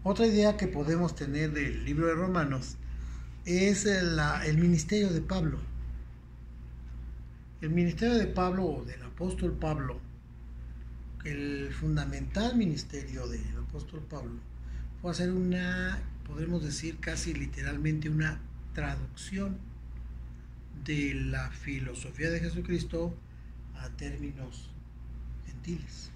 Otra idea que podemos tener del libro de Romanos es el ministerio de Pablo. El ministerio de Pablo o del apóstol Pablo, el fundamental ministerio del apóstol Pablo fue hacer podemos decir casi literalmente una traducción de la filosofía de Jesucristo a términos gentiles.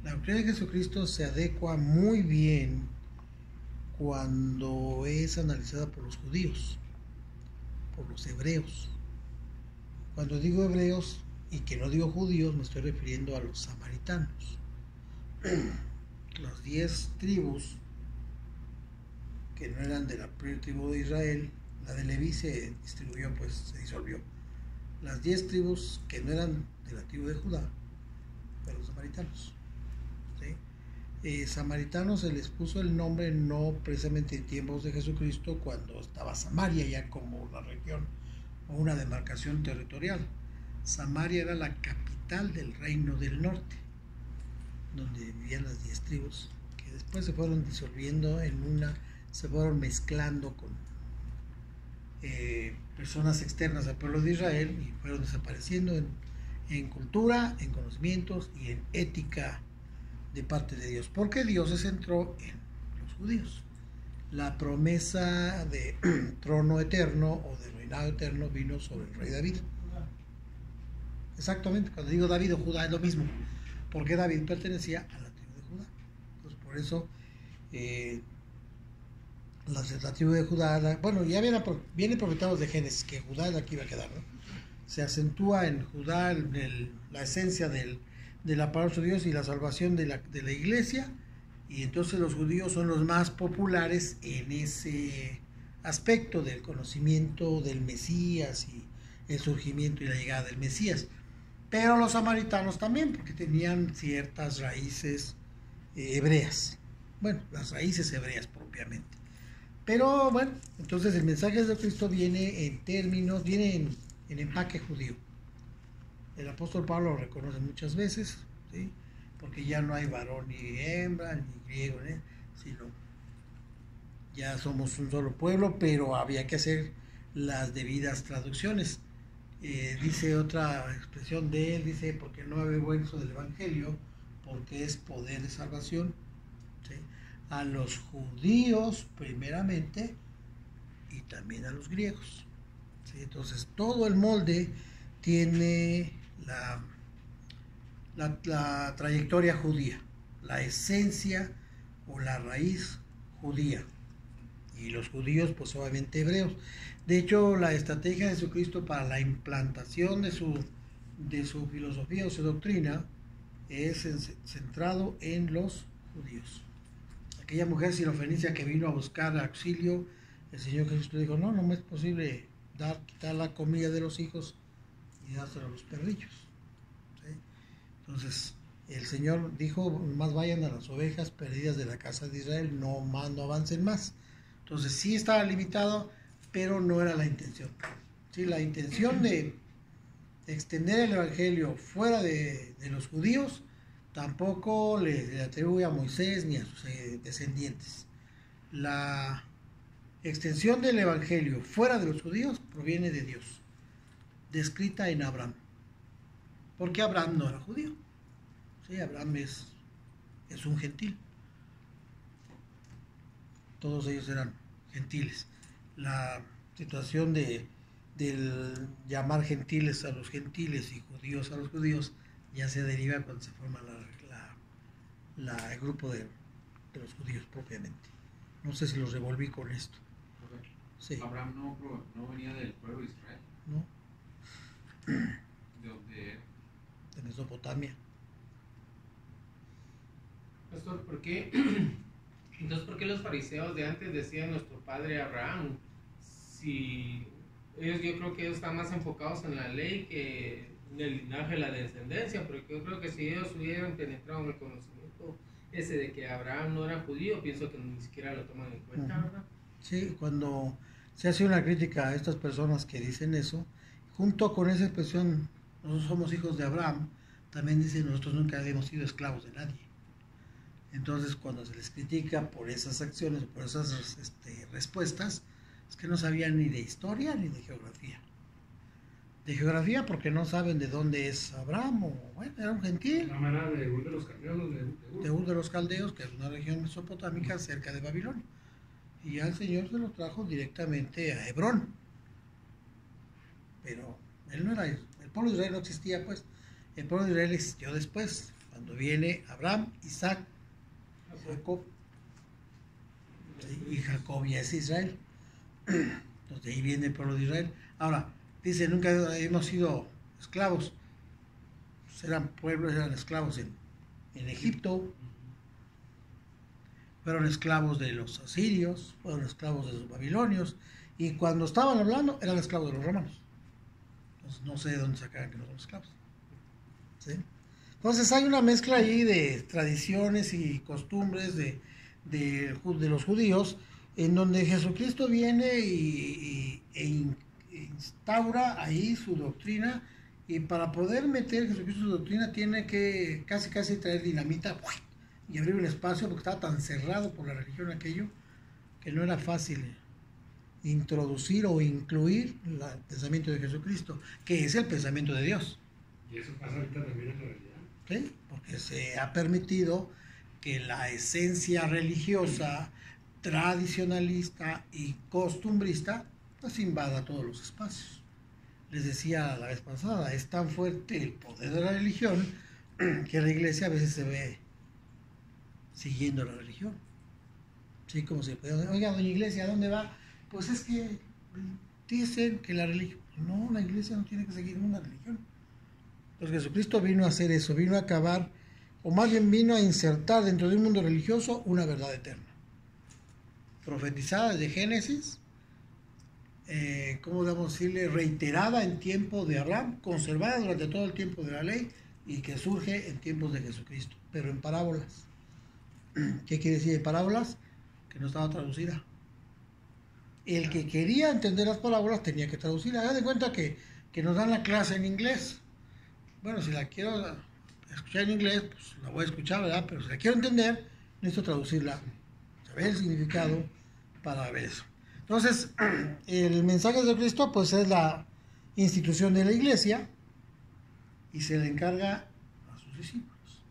La doctrina de Jesucristo se adecua muy bien cuando es analizada por los judíos, por los hebreos. Cuando digo hebreos y que no digo judíos, me estoy refiriendo a los samaritanos. Las 10 tribus que no eran de la primera tribu de Israel, la de Leví se distribuyó, pues se disolvió. Las 10 tribus que no eran de la tribu de Judá fueron los samaritanos. ¿Sí? Samaritanos se les puso el nombre no precisamente en tiempos de Jesucristo, cuando estaba Samaria ya como la región o una demarcación territorial. Samaria era la capital del reino del norte, donde vivían las 10 tribus, que después se fueron disolviendo se fueron mezclando con personas externas al pueblo de Israel y fueron desapareciendo en cultura, en conocimientos y en ética de parte de Dios, porque Dios se centró en los judíos. La promesa de trono eterno o de reinado eterno vino sobre el rey David. Exactamente, cuando digo David o Judá es lo mismo, porque David pertenecía a la tribu de Judá. Entonces, por eso la tribu de Judá, bueno, ya viene profetados de Génesis, que Judá es la que iba a quedar, ¿no? Se acentúa en Judá la esencia de la palabra de Dios y la salvación de la iglesia, y entonces los judíos son los más populares en ese aspecto del conocimiento del Mesías y el surgimiento y la llegada del Mesías. Pero los samaritanos también, porque tenían ciertas raíces hebreas, bueno, las raíces hebreas propiamente. Pero bueno, entonces el mensaje de Cristo viene en empaque judío. El apóstol Pablo lo reconoce muchas veces, ¿sí? Porque ya no hay varón ni hembra, ni griego, ¿eh? Sino ya somos un solo pueblo, pero había que hacer las debidas traducciones. Dice otra expresión de él, dice, porque no avergüenzo del Evangelio, porque es poder de salvación, ¿sí? A los judíos primeramente y también a los griegos, ¿sí? Entonces todo el molde tiene la trayectoria judía, la esencia o la raíz judía, y los judíos pues obviamente hebreos. De hecho, la estrategia de Jesucristo para la implantación de su filosofía o su doctrina es centrado en los judíos. Aquella mujer sirofenicia que vino a buscar auxilio, el Señor Jesús le dijo, no me es posible quitar la comida de los hijos y dárselo a los perrillos, ¿sí? Entonces el Señor dijo, más vayan a las ovejas perdidas de la casa de Israel, no avancen más. Entonces sí estaba limitado, pero no era la intención, ¿sí? La intención de extender el Evangelio fuera de los judíos tampoco le atribuye a Moisés ni a sus descendientes. La extensión del Evangelio fuera de los judíos proviene de Dios, descrita en Abraham, porque Abraham no era judío, ¿sí? Abraham es un gentil, todos ellos eran gentiles. La situación del llamar gentiles a los gentiles y judíos a los judíos ya se deriva cuando se forma el grupo de los judíos propiamente. No sé si los revolví con esto. Sí. Abraham no venía del pueblo de Israel. ¿No? ¿De dónde era? De Mesopotamia. Pastor, ¿por qué? Entonces, ¿por qué los fariseos de antes decían nuestro padre Abraham? Si yo creo que ellos están más enfocados en la ley que en el linaje, la descendencia, porque yo creo que si ellos hubieran penetrado en el conocimiento ese de que Abraham no era judío, pienso que ni siquiera lo toman en cuenta, ¿verdad? Sí, cuando se hace una crítica a estas personas que dicen eso, junto con esa expresión, nosotros somos hijos de Abraham, también dicen nosotros nunca hemos sido esclavos de nadie. Entonces, cuando se les critica por esas acciones, por esas respuestas, es que no sabían ni de historia ni de geografía. De geografía porque no saben de dónde es Abraham, o bueno, era un gentil. La manera de Ur de los Caldeos, De Ur de los Caldeos, que es una región mesopotámica cerca de Babilonia. Y ya el Señor se lo trajo directamente a Hebrón. Pero él no era, el pueblo de Israel no existía, pues. El pueblo de Israel existió después, cuando viene Abraham, Isaac, Jacob, y Jacob ya es Israel. Entonces de ahí viene el pueblo de Israel. Ahora, dice, nunca hemos sido esclavos. Pues eran pueblos, eran esclavos en Egipto, fueron esclavos de los asirios, fueron esclavos de los babilonios, y cuando estaban hablando eran esclavos de los romanos. Entonces no sé de dónde sacaban que no son esclavos. ¿Sí? Entonces hay una mezcla ahí de tradiciones y costumbres de los judíos, en donde Jesucristo viene e instaura ahí su doctrina, y para poder meter Jesucristo su doctrina tiene que casi traer dinamita y abrir un espacio, porque estaba tan cerrado por la religión aquello que no era fácil introducir o incluir el pensamiento de Jesucristo, que es el pensamiento de Dios. Y eso pasa ahorita también en la realidad. ¿Sí? Porque se ha permitido que la esencia religiosa, tradicionalista y costumbrista pues invada todos los espacios. Les decía la vez pasada, es tan fuerte el poder de la religión que la iglesia a veces se ve siguiendo la religión. Sí, como se puede, oiga, doña Iglesia, ¿a dónde va? Pues es que dicen que la religión, no, la iglesia no tiene que seguir una religión. Pues Jesucristo vino a hacer eso, vino a acabar, o más bien vino a insertar dentro de un mundo religioso una verdad eterna. Profetizada desde Génesis, ¿cómo debemos decirle? Reiterada en tiempo de Abraham, conservada durante todo el tiempo de la ley, y que surge en tiempos de Jesucristo, pero en parábolas. ¿Qué quiere decir en parábolas? Que no estaba traducida. El que quería entender las parábolas tenía que traducirla. Hagan de cuenta que nos dan la clase en inglés. Bueno, si la quiero escuchar en inglés, pues la voy a escuchar, ¿verdad? Pero si la quiero entender, necesito traducirla, saber el significado para ver eso. Entonces, el mensaje de Cristo, pues es la institución de la iglesia y se le encarga a sus discípulos.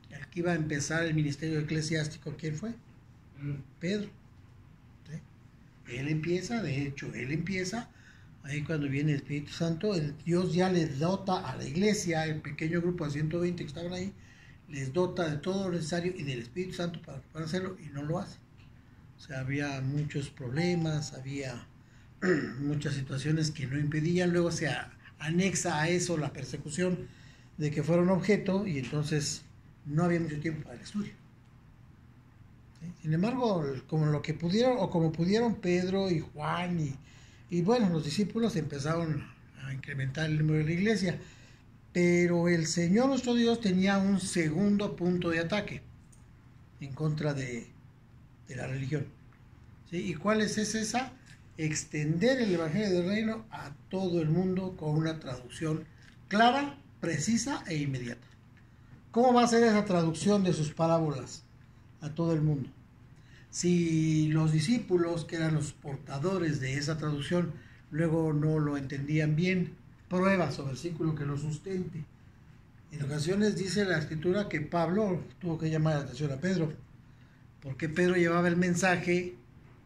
El que iba a empezar el ministerio eclesiástico, ¿quién fue? Pedro. ¿Sí? Él empieza ahí cuando viene el Espíritu Santo, Dios ya les dota a la iglesia, el pequeño grupo de 120 que estaban ahí, les dota de todo lo necesario y del Espíritu Santo para hacerlo, y no lo hacen. O sea, había muchos problemas, había muchas situaciones que no impedían, luego se anexa a eso la persecución de que fueron objeto, y entonces no había mucho tiempo para el estudio. ¿Sí? Sin embargo, como pudieron Pedro y Juan y bueno, los discípulos empezaron a incrementar el número de la iglesia, pero el Señor nuestro Dios tenía un segundo punto de ataque en contra de la religión. ¿Sí? ¿Y cuál es esa? Extender el Evangelio del Reino a todo el mundo con una traducción clara, precisa e inmediata. ¿Cómo va a ser esa traducción de sus parábolas a todo el mundo? Si los discípulos, que eran los portadores de esa traducción, luego no lo entendían bien, pruebas o versículo que lo sustente. En ocasiones dice la Escritura que Pablo tuvo que llamar la atención a Pedro, porque Pedro llevaba el mensaje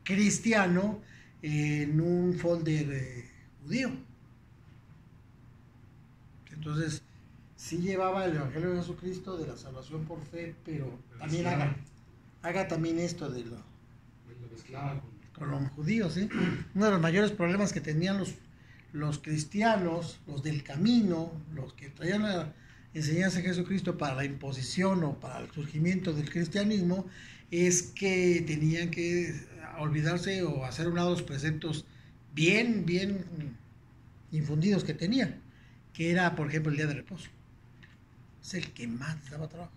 cristiano en un folder judío. Entonces, sí llevaba el Evangelio de Jesucristo de la salvación por fe, pero también haga también esto de lo mezclaba con los judíos, ¿sí? Uno de los mayores problemas que tenían los cristianos, los del camino, los que traían la enseñanza de Jesucristo para la imposición o para el surgimiento del cristianismo, es que tenían que olvidarse o hacer a un lado los preceptos bien infundidos que tenían, que era, por ejemplo, el día de reposo. Es el que más les daba trabajo.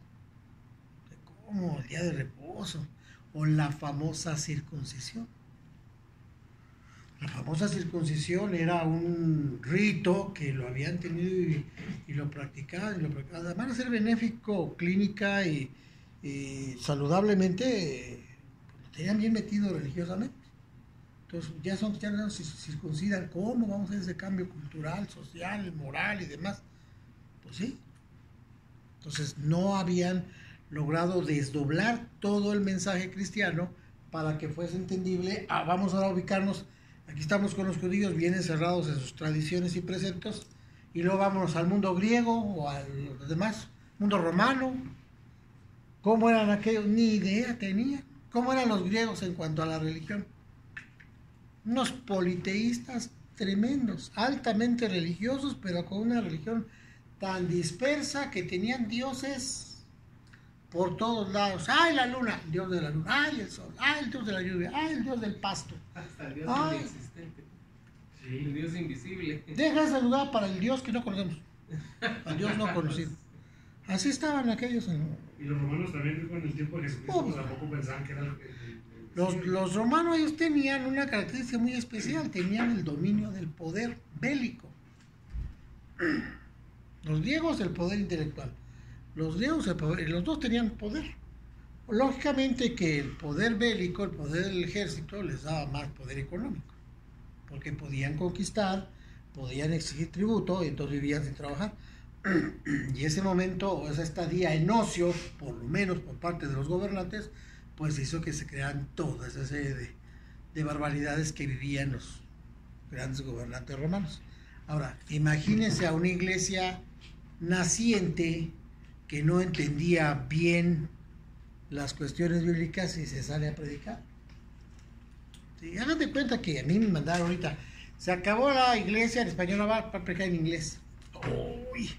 ¿Cómo? El día de reposo. O la famosa circuncisión. La famosa circuncisión era un rito que lo habían tenido y lo practicaban. Además de ser benéfico, clínica y saludablemente, lo tenían bien metido religiosamente. Entonces ya no se circuncidan. ¿Cómo vamos a hacer ese cambio cultural, social, moral y demás? Pues sí. Entonces no habían logrado desdoblar todo el mensaje cristiano para que fuese entendible. Vamos ahora a ubicarnos, aquí estamos con los judíos bien encerrados en sus tradiciones y preceptos, y luego vámonos al mundo griego o al demás, mundo romano. ¿Cómo eran aquellos? Ni idea tenían. ¿Cómo eran los griegos en cuanto a la religión? Unos politeístas tremendos, altamente religiosos, pero con una religión tan dispersa que tenían dioses por todos lados. ¡Ay, la luna! El dios de la luna. ¡Ay, el sol! ¡Ay, el dios de la lluvia! ¡Ay, el dios del pasto! Hasta el Dios Ay. inexistente. Sí. El Dios invisible. Deja ese lugar para el dios que no conocemos. El dios no conocido. Así estaban aquellos. Y los romanos también con el tiempo de Jesucristo Oh. pues, tampoco pensaban que era el Los romanos, ellos tenían una característica muy especial, tenían el dominio del poder bélico. Los griegos el poder intelectual, los griegos el poder, los dos tenían poder. Lógicamente que el poder bélico, el poder del ejército les daba más poder económico, porque podían conquistar, podían exigir tributo y entonces vivían sin trabajar. Y ese momento, o esa estadía en ocio, por lo menos por parte de los gobernantes, pues hizo que se crearan toda esa serie de barbaridades que vivían los grandes gobernantes romanos. Ahora, imagínense a una iglesia naciente que no entendía bien las cuestiones bíblicas y se sale a predicar. Sí, hagan de cuenta que a mí me mandaron ahorita, se acabó la iglesia en español, va a predicar en inglés. Uy,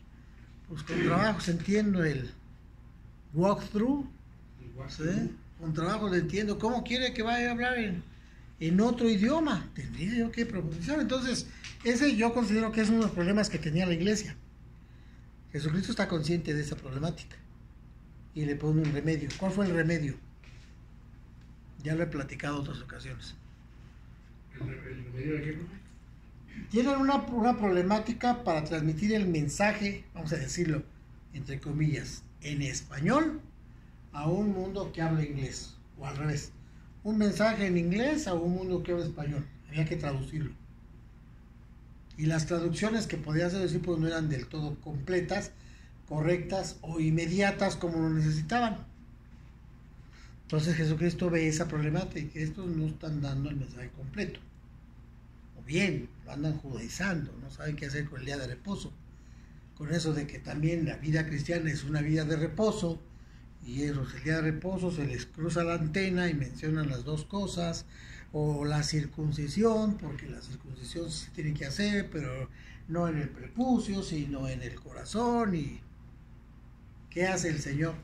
pues con trabajo se entiendo el walkthrough, ¿sí? Con trabajo le entiendo. ¿Cómo quiere que vaya a hablar en otro idioma? Tendría yo que profundizar. Entonces, ese yo considero que es uno de los problemas que tenía la iglesia. Jesucristo está consciente de esa problemática y le pone un remedio. ¿Cuál fue el remedio? Ya lo he platicado en otras ocasiones. ¿El remedio de qué, profe? Tienen una problemática para transmitir el mensaje, vamos a decirlo, entre comillas, en español a un mundo que habla inglés, o al revés, un mensaje en inglés a un mundo que habla español. Había que traducirlo. Y las traducciones que podía hacer decir pues no eran del todo completas, correctas o inmediatas como lo necesitaban. Entonces Jesucristo ve esa problemática y que estos no están dando el mensaje completo. O bien, lo andan judaizando, no saben qué hacer con el día de reposo. Con eso de que también la vida cristiana es una vida de reposo, y ellos el día de reposo se les cruza la antena y mencionan las dos cosas, o la circuncisión, porque la circuncisión se tiene que hacer, pero no en el prepucio, sino en el corazón. ¿Y qué hace el Señor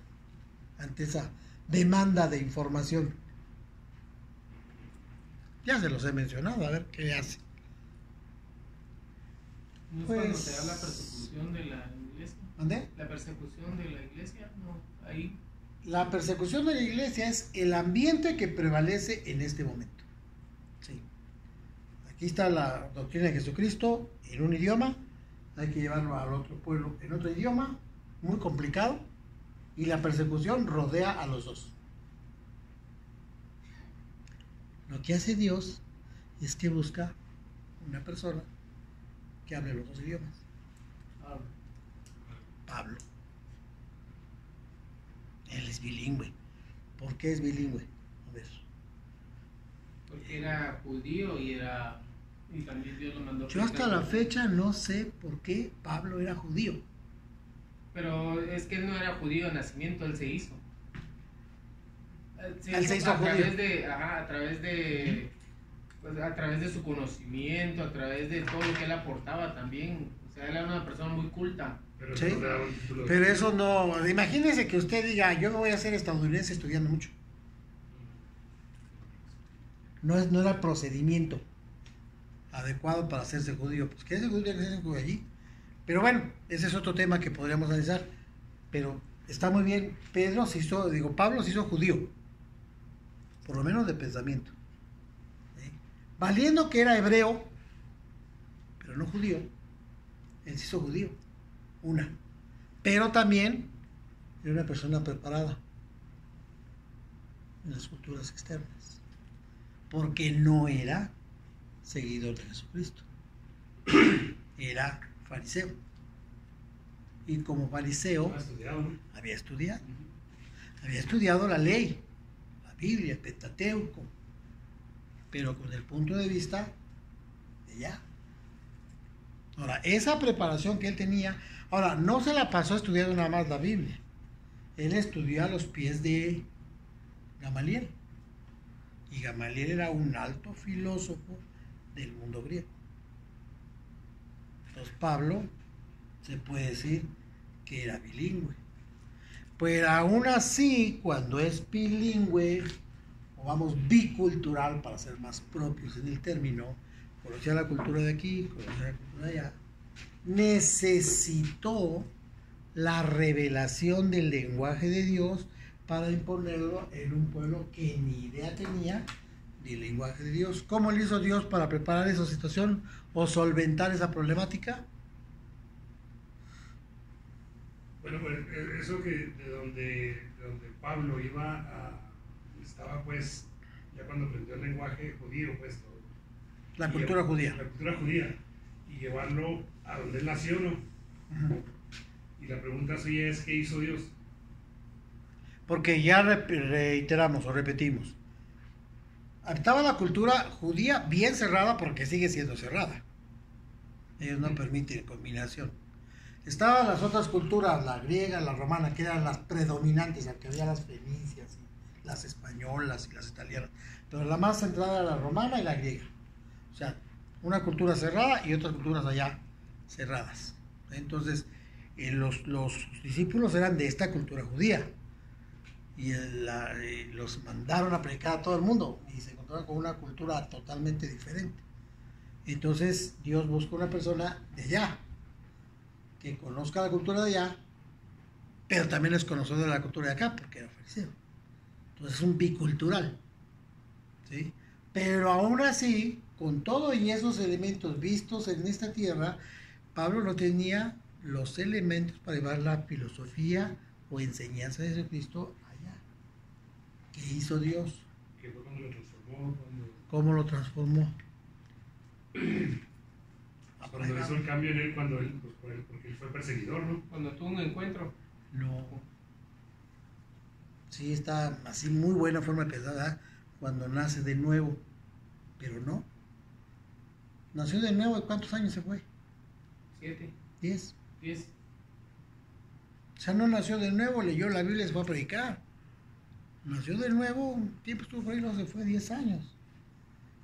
ante esa demanda de información? Ya se los he mencionado, a ver qué hace. ¿No es Pues- cuando se da la persecución de la iglesia? ¿Ande? ¿La persecución de la iglesia? No, ahí. La persecución de la iglesia es el ambiente que prevalece en este momento. Sí. Aquí está la doctrina de Jesucristo en un idioma, hay que llevarlo al otro pueblo en otro idioma, muy complicado, y la persecución rodea a los dos. Lo que hace Dios es que busca una persona que hable los dos idiomas. Pablo. Él es bilingüe. ¿Por qué es bilingüe? A ver. Porque era judío y también Dios lo mandó. Yo hasta la fecha no sé por qué Pablo era judío. Pero es que él no era judío de nacimiento, él se hizo. Él se hizo a través judío. de, ajá, a través de su conocimiento, a través de todo lo que él aportaba también. O sea, él era una persona muy culta. Pero Sí, eso no le daba un título de- pero eso no. Imagínese que usted diga, yo me voy a hacer estadounidense estudiando mucho. No era el procedimiento adecuado para hacerse judío. Pues que ese judío tiene que ser judío allí. Pero bueno, ese es otro tema que podríamos analizar. Pero está muy bien. Pablo se hizo judío. Por lo menos de pensamiento. ¿Sí? Valiendo que era hebreo, pero no judío. Él se hizo judío. Una. Pero también era una persona preparada. en las culturas externas, porque no era seguidor de Jesucristo, era fariseo. Y como fariseo Ha estudiado, ¿no? había estudiado la ley, la Biblia, el Pentateuco, pero con el punto de vista de ya. Ahora, esa preparación que él tenía, ahora, no se la pasó estudiando nada más la Biblia. Él estudió a los pies de Gamaliel. Y Gamaliel era un alto filósofo del mundo griego. Entonces, Pablo se puede decir que era bilingüe. Pero aún así, cuando es bilingüe, o vamos, bicultural, para ser más propios en el término, conocía la cultura de aquí, conocía la cultura de allá, necesitó la revelación del lenguaje de Dios para imponerlo en un pueblo que ni idea tenía del lenguaje de Dios. ¿Cómo lo hizo Dios para preparar esa situación o solventar esa problemática? Bueno, pues eso que de donde Pablo estaba pues, ya cuando aprendió el lenguaje judío, pues, La cultura judía. La cultura judía, y llevarlo a donde él nació, ¿no? Ujú. Y la pregunta suya es, ¿qué hizo Dios? Porque ya reiteramos o repetimos. Estaba la cultura judía bien cerrada porque sigue siendo cerrada. Ellos no permiten combinación. Estaban las otras culturas, la griega, la romana, que eran las predominantes, aunque había las fenicias, las españolas y las italianas. Pero la más centrada era la romana y la griega. O sea, una cultura cerrada y otras culturas allá cerradas. Entonces, los discípulos eran de esta cultura judía. Y los mandaron a predicar a todo el mundo y se encontraron con una cultura totalmente diferente. Entonces Dios busca una persona de allá que conozca la cultura de allá, pero también es conocedor de la cultura de acá porque era fariseo. Entonces es un bicultural, ¿sí? Pero aún así, con todo y esos elementos vistos en esta tierra, Pablo no tenía los elementos para llevar la filosofía o enseñanza de Jesucristo allá. ¿Qué hizo Dios? Que fue cuando lo transformó, ¿Cómo lo transformó? cuando hizo el cambio en él, porque él fue perseguidor, ¿no? Cuando tuvo un encuentro. No. Sí, está así muy buena forma de pensar, ¿verdad? Cuando nace de nuevo, pero no. Nació de nuevo, ¿y cuántos años se fue? 7, 10. 10. O sea, no nació de nuevo, leyó la Biblia y se fue a predicar. Nació de nuevo, un tiempo estuvo por ahí, luego se fue 10 años.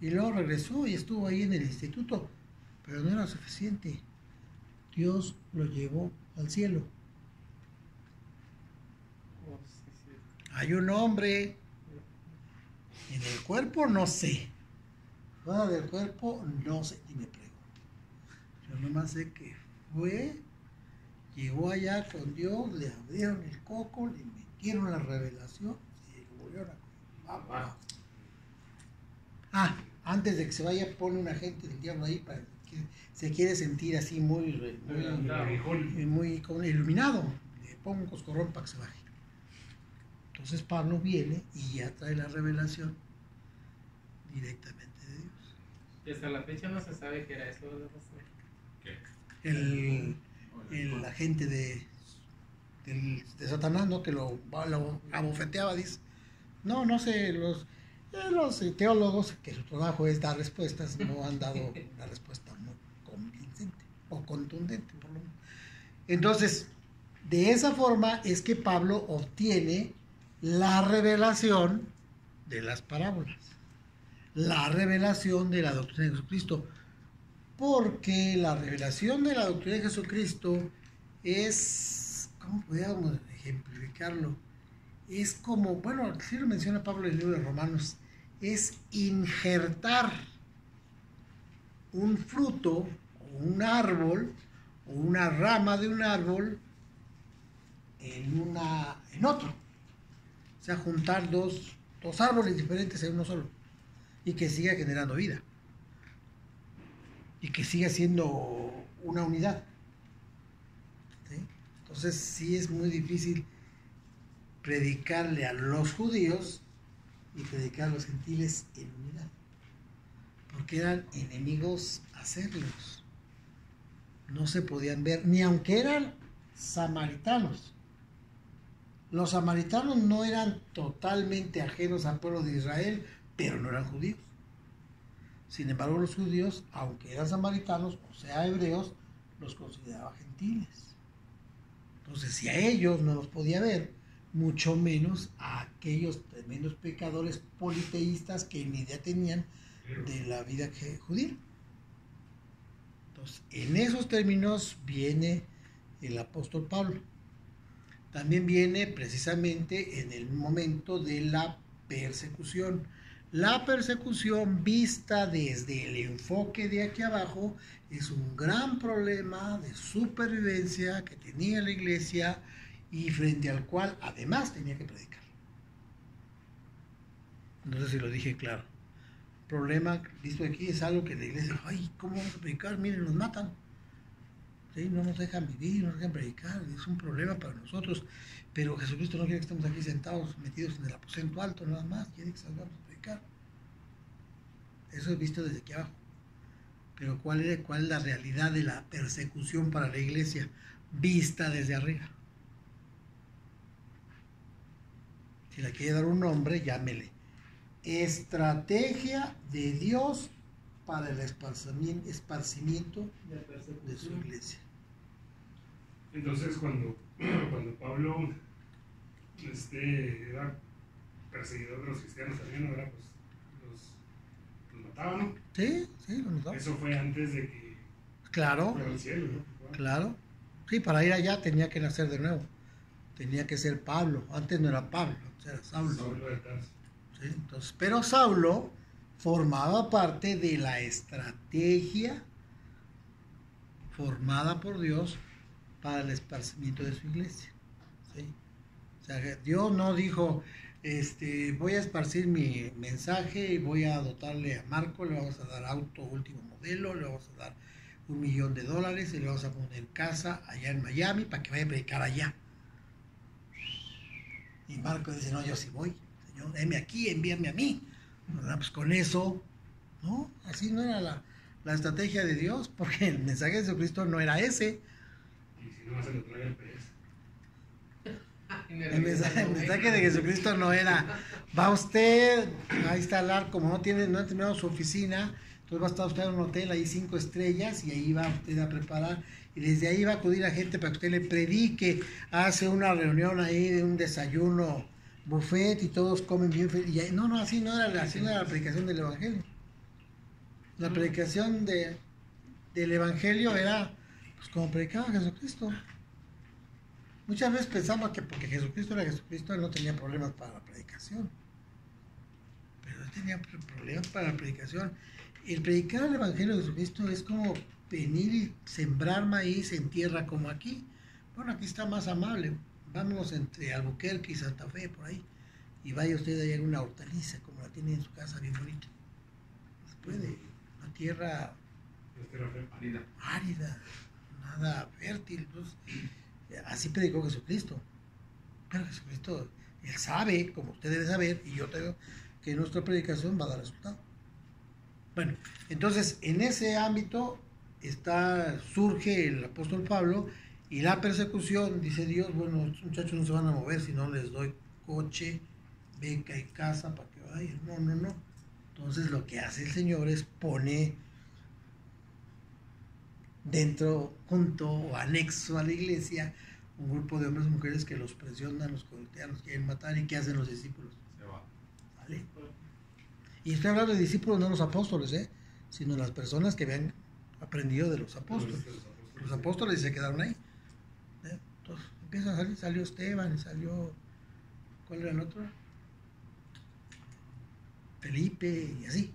Y luego regresó y estuvo ahí en el instituto, pero no era suficiente. Dios lo llevó al cielo. Oh, sí, sí. Hay un hombre en el cuerpo, no sé. Fuera del cuerpo, no sé, ni me pregunto. Yo nomás sé que fue, llegó allá con Dios, le abrieron el coco, le metieron la revelación y lo volvieron a... Antes de que se vaya, pone un agente del diablo ahí para que se quiere sentir así muy como iluminado. Le pongo un coscorrón para que se baje. Entonces Pablo viene y ya trae la revelación directamente de Dios. Y hasta la fecha no se sabe qué era eso, ¿verdad, pastor? El agente de Satanás, ¿no? Que lo abofeteaba, dice. No sé, los teólogos, que su trabajo es dar respuestas, no han dado una respuesta muy convincente o contundente, por lo menos. Entonces, de esa forma es que Pablo obtiene la revelación de las parábolas, la revelación de la doctrina de Jesucristo, porque la revelación de la doctrina de Jesucristo es, ¿cómo podríamos ejemplificarlo? Es como, bueno, sí lo menciona Pablo en el libro de Romanos, es injertar un fruto o un árbol o una rama de un árbol en otro. O sea, juntar dos árboles diferentes en uno solo y que siga generando vida y que siga siendo una unidad. ¿Sí? Entonces sí es muy difícil predicarle a los judíos y predicar a los gentiles en unidad, porque eran enemigos acérrimos. No se podían ver, ni aunque eran samaritanos. Los samaritanos no eran totalmente ajenos al pueblo de Israel, pero no eran judíos. Sin embargo, los judíos, aunque eran samaritanos, o sea, hebreos, los consideraban gentiles. Entonces, si a ellos no los podía ver, mucho menos a aquellos tremendos pecadores politeístas que ni idea tenían de la vida judía. Entonces, en esos términos viene el apóstol Pablo. También viene precisamente en el momento de la persecución. La persecución vista desde el enfoque de aquí abajo es un gran problema de supervivencia que tenía la iglesia y frente al cual además tenía que predicar. No sé si lo dije claro. El problema visto aquí es algo que la iglesia, ay, ¿cómo vamos a predicar? Miren, nos matan. ¿Sí? No nos dejan vivir, no nos dejan predicar, es un problema para nosotros, pero Jesucristo no quiere que estemos aquí sentados, metidos en el aposento alto, nada más, quiere que salgamos a predicar. Eso es visto desde aquí abajo. Pero ¿cuál es la realidad de la persecución para la iglesia vista desde arriba? Si le quiere dar un nombre, llámele estrategia de Dios para el esparcimiento de su iglesia. Entonces, cuando Pablo era perseguidor de los cristianos también, ahora pues los mataban, ¿no? Sí, los mataban. Eso fue antes de que claro, fuera al cielo, ¿no? Claro. Sí, para ir allá tenía que nacer de nuevo. Tenía que ser Pablo. Antes no era Pablo, era Saulo. Saulo de Tarso. ¿Sí? Entonces, pero Saulo formaba parte de la estrategia formada por Dios para el esparcimiento de su iglesia. ¿Sí? O sea, Dios no dijo, voy a esparcir mi mensaje y voy a dotarle a Marco, le vamos a dar auto último modelo, le vamos a dar $1,000,000 y le vamos a poner casa allá en Miami para que vaya a predicar allá. Y Marco dice, no, yo sí voy, Señor, heme aquí, envíame a mí. ¿Verdad? Pues con eso, ¿no? Así no era la estrategia de Dios, porque el mensaje de Jesucristo no era ese. Y si no, se lo trae el pez. El mensaje de Jesucristo no era, va usted a instalar, como no ha terminado su oficina, entonces va a estar usted en un hotel ahí 5 estrellas y ahí va usted a preparar, y desde ahí va a acudir a gente para que usted le predique, hace una reunión ahí de un desayuno buffet y todos comen bien feliz. No, así no era la predicación del Evangelio. La predicación del Evangelio era pues como predicaba Jesucristo. Muchas veces pensamos que porque Jesucristo era Jesucristo, él no tenía problemas para la predicación. Pero él tenía problemas para la predicación. El predicar el Evangelio de Jesucristo es como venir y sembrar maíz en tierra como aquí. Bueno, aquí está más amable. Vámonos entre Albuquerque y Santa Fe, por ahí. Y vaya usted allá en una hortaliza, como la tiene en su casa, bien bonita. Se puede. Una tierra árida, nada fértil. Entonces, así predicó Jesucristo. Pero Jesucristo, él sabe, como usted debe saber, y yo tengo, que nuestra predicación va a dar resultado. Bueno, entonces, en ese ámbito surge el apóstol Pablo, y la persecución, dice Dios, bueno, estos muchachos no se van a mover si no les doy coche, beca y casa para que vayan. No. Entonces lo que hace el Señor es pone dentro, junto o anexo a la iglesia, un grupo de hombres y mujeres que los presionan, los cortean, los quieren matar. ¿Y qué hacen los discípulos? Se va. ¿Vale? Y estoy hablando de discípulos, no los apóstoles, sino las personas que habían aprendido de los apóstoles. Los apóstoles se quedaron ahí. Entonces empieza a salir, salió Esteban, salió, ¿cuál era el otro? Felipe, y así.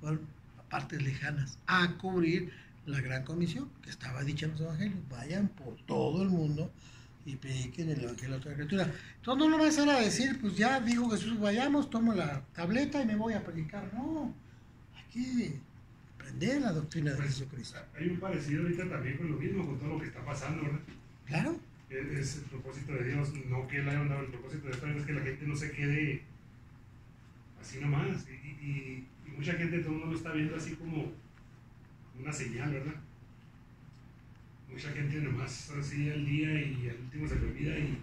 Fueron a partes lejanas a cubrir la gran comisión que estaba dicha en los evangelios. Vayan por todo el mundo y prediquen el evangelio de otra criatura. Entonces no vas a decir, pues ya dijo Jesús, vayamos, tomo la tableta y me voy a predicar. No, hay que aprender la doctrina de Jesucristo. Hay un parecido ahorita también con lo mismo, con todo lo que está pasando, ¿verdad? Claro. Es el propósito de Dios, no que él haya dado el propósito de Dios, es que la gente no se quede así nomás. Y mucha gente, todo el mundo lo está viendo así como una señal, ¿verdad? Mucha gente nomás así al día y al último se le olvida y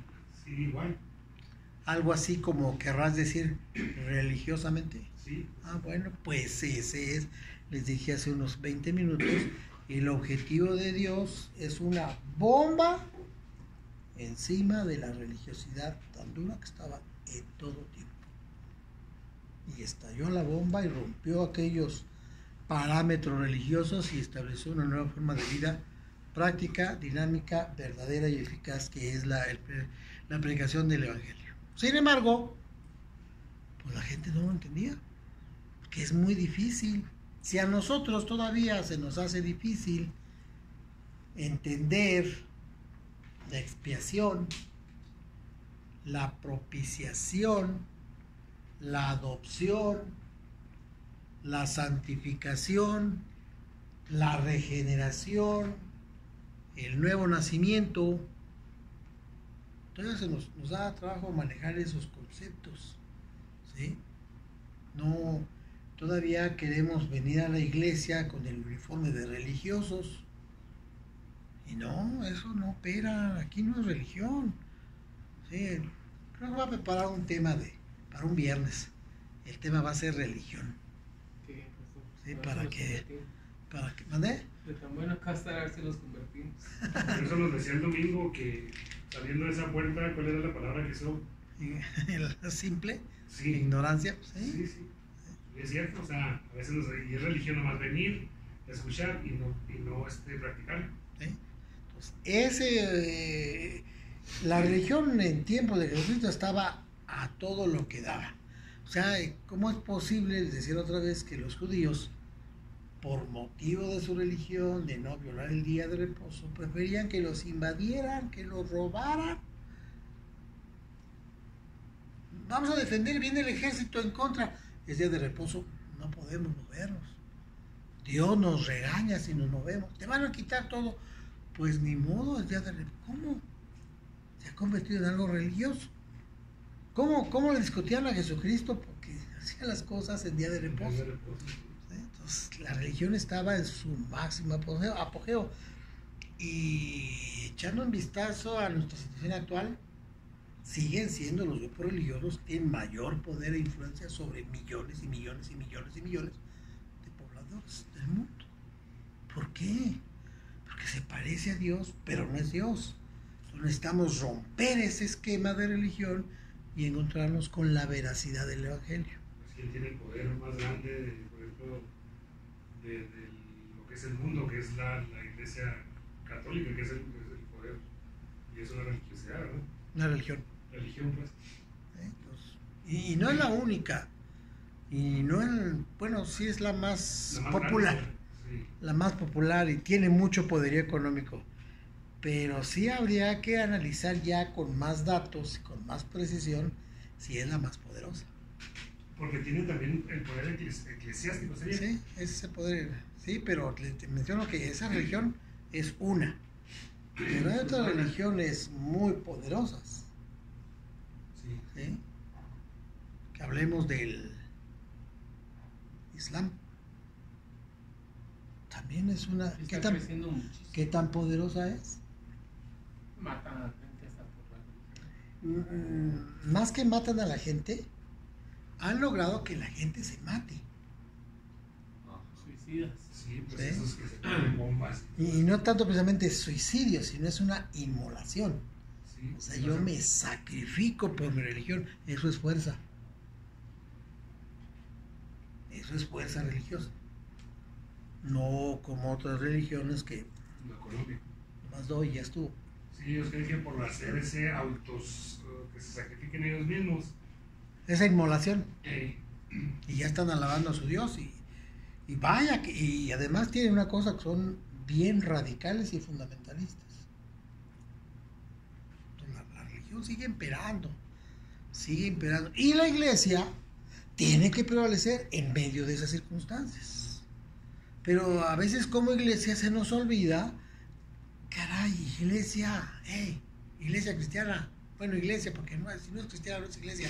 sigue igual. Algo así como querrás decir religiosamente. Sí. Ah, bueno, pues ese es, les dije hace unos 20 minutos, el objetivo de Dios es una bomba encima de la religiosidad tan dura que estaba en todo tiempo. Y estalló la bomba y rompió aquellos parámetros religiosos y estableció una nueva forma de vida práctica, dinámica, verdadera y eficaz, que es la predicación del Evangelio. Sin embargo, pues la gente no lo entendía, que es muy difícil. Si a nosotros todavía se nos hace difícil entender la expiación, la propiciación, la adopción, la santificación, la regeneración, el nuevo nacimiento, entonces nos da trabajo manejar esos conceptos, ¿sí? No, todavía queremos venir a la iglesia con el uniforme de religiosos. Y no, eso no opera, aquí no es religión. Sí, creo que voy a preparar un tema para un viernes. El tema va a ser religión. Sí, para que ¿mandé? De tan bueno acá estar, a ver si los convertimos. Por eso nos decía el domingo que saliendo de esa puerta, ¿cuál era la palabra que usó? La simple Sí. ignorancia. Sí, ¿Sí? sí. Y es cierto, o sea, a veces y es religión nomás venir, escuchar y no practicar. ¿Sí? Entonces, la religión en tiempo de Jesucristo estaba a todo lo que daba. O sea, ¿cómo es posible, decir otra vez, que los judíos, por motivo de su religión, de no violar el día de reposo, preferían que los invadieran, que los robaran? Vamos a defender, viene el ejército en contra. Es día de reposo, no podemos movernos. Dios nos regaña si nos movemos. Te van a quitar todo. Pues ni modo, es día de reposo. ¿Cómo? Se ha convertido en algo religioso. ¿Cómo le discutían a Jesucristo? Porque hacía las cosas en día de reposo. Entonces, la religión estaba en su máximo apogeo. Y echando un vistazo a nuestra situación actual, siguen siendo los grupos religiosos que tienen mayor poder e influencia sobre millones y millones y millones y millones de pobladores del mundo. ¿Por qué? Porque se parece a Dios, pero no es Dios. Entonces necesitamos romper ese esquema de religión y encontrarnos con la veracidad del Evangelio. Pues quien tiene el poder más grande, por ejemplo, de lo que es el mundo, que es la iglesia católica, que es el poder, y es una religiosidad, ¿verdad? Una religión. Religión, pues. Y no es la única. Y no es, bueno, sí es la más popular. Grande, sí. La más popular y tiene mucho poderío económico. Pero sí habría que analizar ya con más datos y con más precisión si es la más poderosa. Porque tiene también el poder eclesiástico, ¿sería? Sí, ese poder. Sí, pero te menciono que esa religión es una. Pero hay otras religiones muy poderosas. Sí. ¿Sí? Que hablemos del Islam. También es una. Está creciendo muchísimo. ¿Qué tan poderosa es? Matan a la gente hasta por la... Más que matan a la gente, han logrado que la gente se mate. Suicidas. Sí, pues ¿Sí? esos que se ponen bombas. Y no tanto precisamente suicidio, sino es una inmolación. Sí, O sea, yo me sacrifico por mi religión. Eso es fuerza. Eso es fuerza religiosa. No como otras religiones que La Colombia. nomás doy y ya estuvo. Sí, ellos creen que por hacer ese autos, que se sacrifiquen ellos mismos. Esa inmolación. eh, Y ya están alabando a su Dios. Y vaya, y además tienen una cosa que son bien radicales y fundamentalistas. Entonces, la religión sigue imperando. Sigue imperando. Y la iglesia tiene que prevalecer en medio de esas circunstancias. Pero a veces como iglesia se nos olvida, caray, iglesia cristiana, bueno, iglesia, porque si no es cristiana no es iglesia,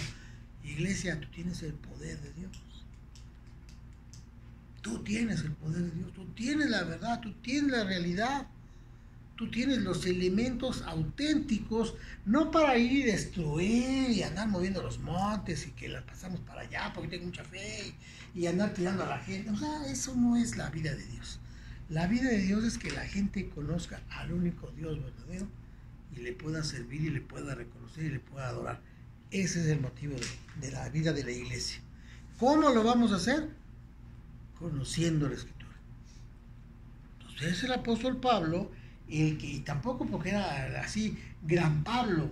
Iglesia, tú tienes el poder de Dios. Tú tienes el poder de Dios, tú tienes la verdad, tú tienes la realidad, tú tienes los elementos auténticos, no para ir y destruir y andar moviendo los montes y que la pasamos para allá porque tengo mucha fe y andar tirando a la gente. O sea, eso no es la vida de Dios. La vida de Dios es que la gente conozca al único Dios verdadero y le pueda servir y le pueda reconocer y le pueda adorar. Ese es el motivo de la vida de la iglesia. ¿Cómo lo vamos a hacer? Conociendo la Escritura. Entonces es el apóstol Pablo, el que, y tampoco porque era así, gran Pablo,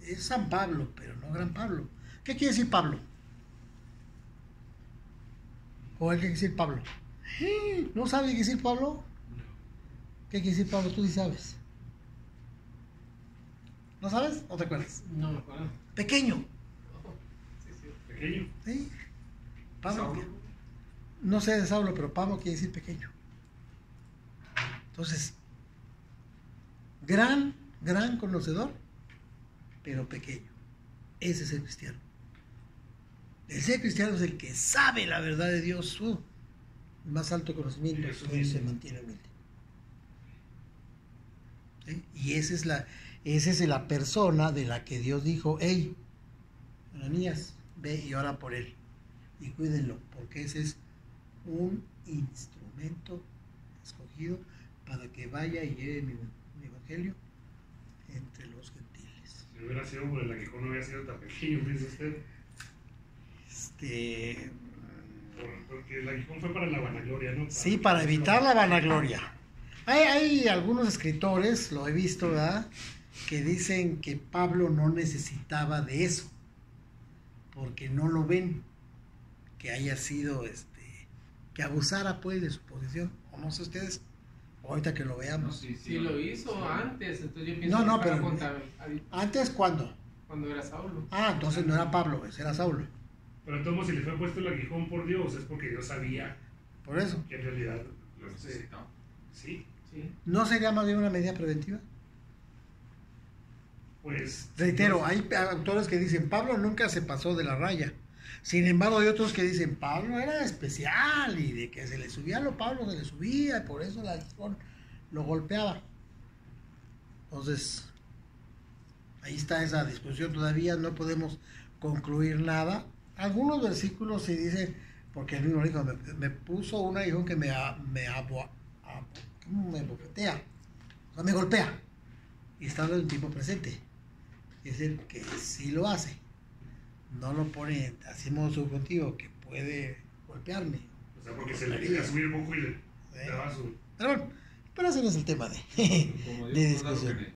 es San Pablo, pero no gran Pablo. ¿Qué quiere decir Pablo? ¿O qué quiere decir Pablo? ¿No sabe qué quiere decir Pablo? ¿Qué quiere decir Pablo? Tú sí sabes. ¿No sabes? ¿O te acuerdas? No me acuerdo. Pequeño. Sí, sí. Pequeño. ¿Sí? Pablo. Saulo. No sé de Saulo, pero Pablo quiere decir pequeño. Entonces, gran conocedor, pero pequeño. Ese es el cristiano. El ser cristiano es el que sabe la verdad de Dios. El más alto conocimiento Eso que se mismo. mantiene humilde. ¿Sí? Y esa es la persona de la que Dios dijo: hey, Ananías, ve y ora por él. Y cuídenlo, porque ese es un instrumento escogido para que vaya y lleve mi evangelio entre los gentiles. Si no hubiera sido por el aguijón, no hubiera sido tan pequeño, piensa usted. Porque el aguijón fue para la vanagloria, ¿no? Sí, para evitar la vanagloria. Hay algunos escritores, lo he visto, ¿verdad?, que dicen que Pablo no necesitaba de eso, porque no lo ven que haya sido, que abusara pues de su posición, o no sé ustedes, ahorita que lo No, veamos. Sí, lo hizo sí. antes, entonces yo pienso No, que pero- para contar ¿Antes cuándo? cuando era Saulo. Ah, entonces no era Pablo, ese era Saulo, Pero entonces, si le fue puesto el aguijón por Dios, es porque Dios sabía por eso. que en realidad, Lo necesitaba. sí, Sí. ¿No sería más bien una medida preventiva? pues. Reitero, Dios- hay autores que dicen Pablo nunca se pasó de la raya. Sin embargo, hay otros que dicen Pablo era especial y de que se le subía lo Pablo se le subía y por eso el aguijón lo golpeaba. Entonces, ahí está esa discusión. Todavía no podemos concluir nada. Algunos versículos sí dicen, porque el mismo dijo, me puso un aguijón que me bofetea, o sea, me golpea. Y está hablando de un tipo presente. Es decir, que sí lo hace. No lo pone así en modo subjuntivo, que puede golpearme. O sea, porque se le quería subir un poco y le Sí. daba su. Pero bueno, pero ese no es el tema de, Como de Dios nos da lo que discusión.